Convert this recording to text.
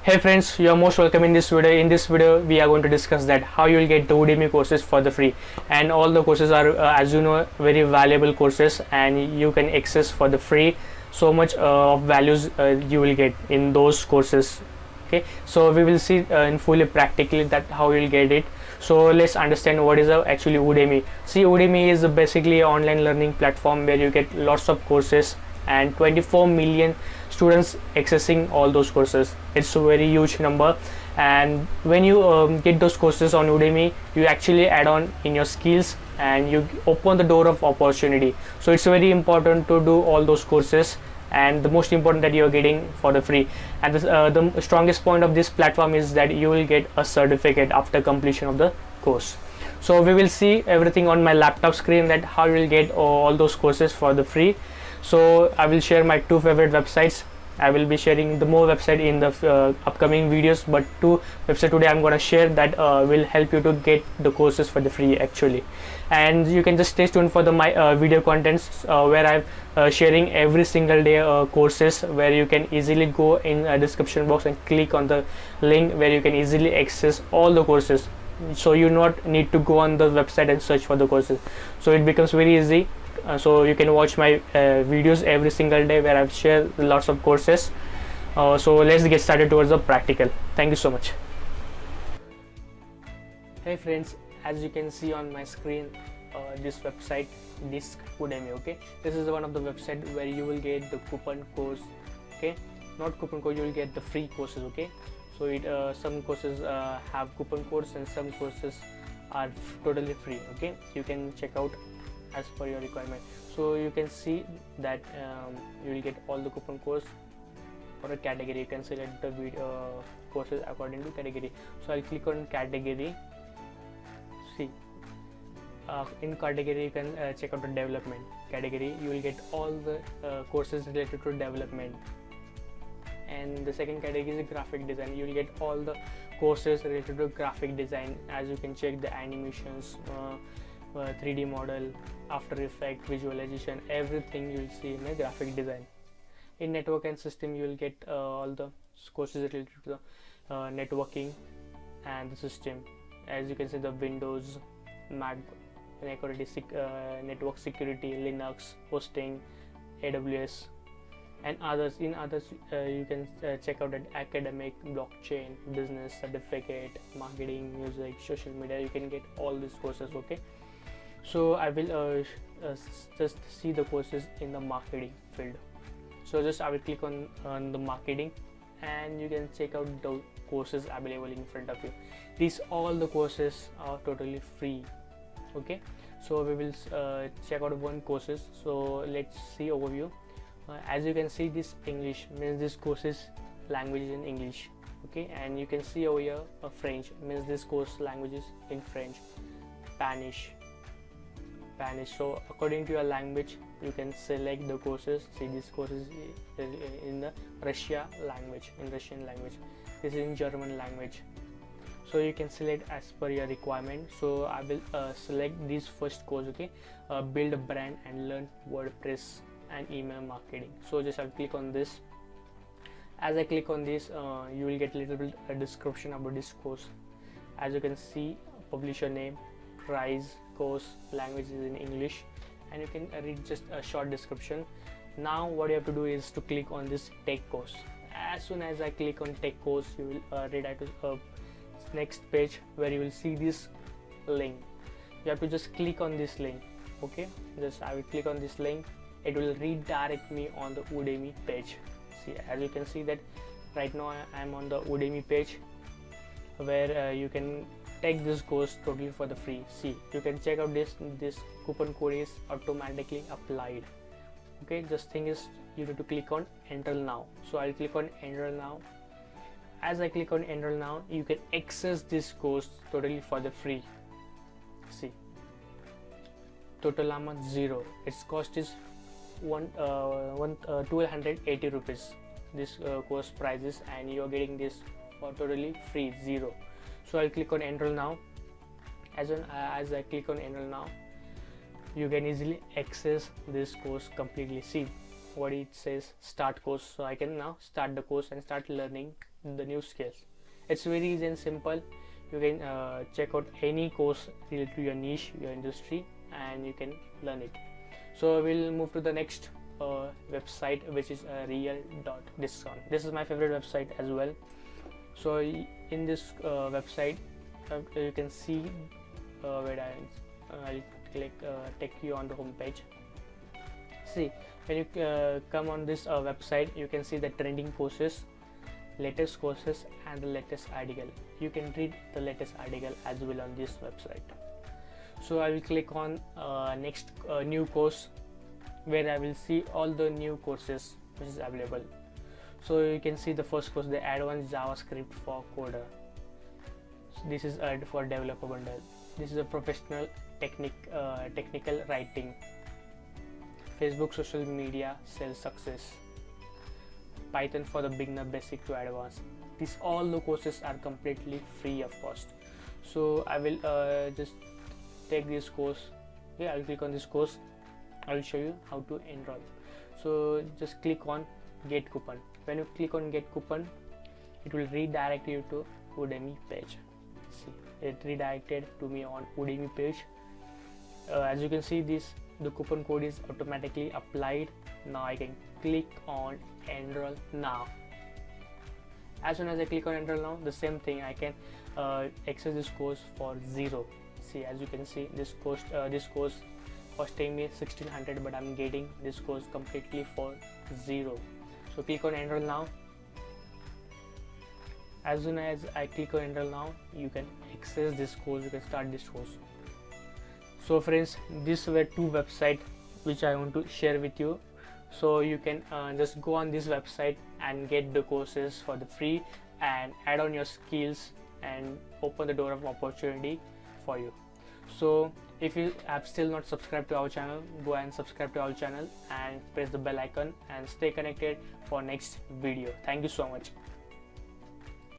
Hey friends, you are most welcome in this video. In this video, we are going to discuss that how you will get the Udemy courses for the free, and all the courses are, as you know, very valuable courses, and you can access for the free so much of values you will get in those courses. Okay, so we will see in fully practically that how you will get it. So let's understand what is actually Udemy. See, Udemy is basically an online learning platform where you get lots of courses and 24 million students accessing all those courses. It's a very huge number, and when you get those courses on Udemy, you actually add on in your skills and you open the door of opportunity. So it's very important to do all those courses, and the most important that you are getting for the free. And the strongest point of this platform is that you will get a certificate after completion of the course. So we will see everything on my laptop screen, that how you will get all those courses for the free. So I will share my two favorite websites. I will be sharing the more website in the upcoming videos, but two website today I'm going to share that will help you to get the courses for the free actually. And you can just stay tuned for the my video contents where I'm sharing every single day courses, where you can easily go in a description box and click on the link where you can easily access all the courses. So you not need to go on the website and search for the courses. So it becomes very easy. So you can watch my videos every single day where I've shared lots of courses. So let's get started towards the practical. Thank you so much. Hey friends, as you can see on my screen, this website, this Udemy. Okay, this is one of the website where you will get the coupon course. Okay, not coupon code, you will get the free courses. Okay, so it some courses have coupon codes and some courses are totally free. Okay, you can check out as per your requirement. So you can see that you will get all the coupon codes for a category. You can select the video courses according to category. So I'll click on category. See, in category you can check out the development category. You will get all the courses related to development. And the second category is graphic design. You will get all the courses related to graphic design. As you can check the animations, 3D model, After Effects, visualization, everything you will see in a graphic design. In network and system, you will get all the courses related to the networking and the system. As you can see, the Windows, Mac, network security, Linux, hosting, AWS, and others. In others, you can check out at academic, blockchain, business, certificate, marketing, music, social media. You can get all these courses. Okay, so I will just see the courses in the marketing field. So just I will click on the marketing, and you can check out the courses available in front of you. These all the courses are totally free. Okay, so we will check out one courses. So let's see overview. As you can see, this English means this course is language in English. Okay, and you can see over here French means this course language is in French. Spanish. So according to your language, you can select the courses. See, this course is in the Russian language. This is in German language. So you can select as per your requirement. So I will select this first course. Okay, build a brand and learn WordPress and email marketing. So just I'll click on this. As I click on this, you will get a little bit a description about this course. As you can see, publisher name, price, course, language is in English, and you can read just a short description. Now what you have to do is to click on this tech course. As soon as I click on tech course, you will redirect to next page where you will see this link. You have to just click on this link. Okay, just I will click on this link. It will redirect me on the Udemy page. See, as you can see that right now I am on the Udemy page where you can take this course totally for the free. See, you can check out this coupon code is automatically applied. Okay, just thing is you need to click on enroll now. So I'll click on enroll now. As I click on enroll now, you can access this course totally for the free. See, total amount 0. Its cost is 1280 rupees. This course prices, and you are getting this for totally free 0. So I'll click on enroll now. As I click on enroll now, you can easily access this course completely. See what it says, start course. So I can now start the course and start learning the new skills. It's very easy and simple. You can check out any course related to your niche, your industry, and you can learn it. So we'll move to the next website, which is real.discount. This is my favorite website as well. So in this website you can see where I'll click take you on the home page. See, when you come on this website, you can see the trending courses, latest courses, and the latest article. You can read the latest article as well on this website. So I will click on next new course, where I will see all the new courses which is available. So you can see the first course, the advanced JavaScript for coder. So this is for developer bundle. This is a professional technical writing, Facebook social media sales success, Python for the beginner, basic to advanced. These all the courses are completely free of cost. So I will just take this course. I will click on this course. I will show you how to enroll. So just click on get coupon. When you click on get coupon, it will redirect you to Udemy page. See, it redirected to me on Udemy page. As you can see, the coupon code is automatically applied. Now I can click on enroll now. As soon as I click on enroll now, the same thing, I can access this course for zero. See, as you can see, this course costing me 1600, but I'm getting this course completely for zero. So click on enroll now. As soon as I click on enroll now, you can access this course, you can start this course. So friends, these were two websites which I want to share with you. So you can just go on this website and get the courses for the free and add on your skills and open the door of opportunity for you. So if you have still not subscribed to our channel, go and subscribe to our channel and press the bell icon and stay connected for next video. Thank you so much.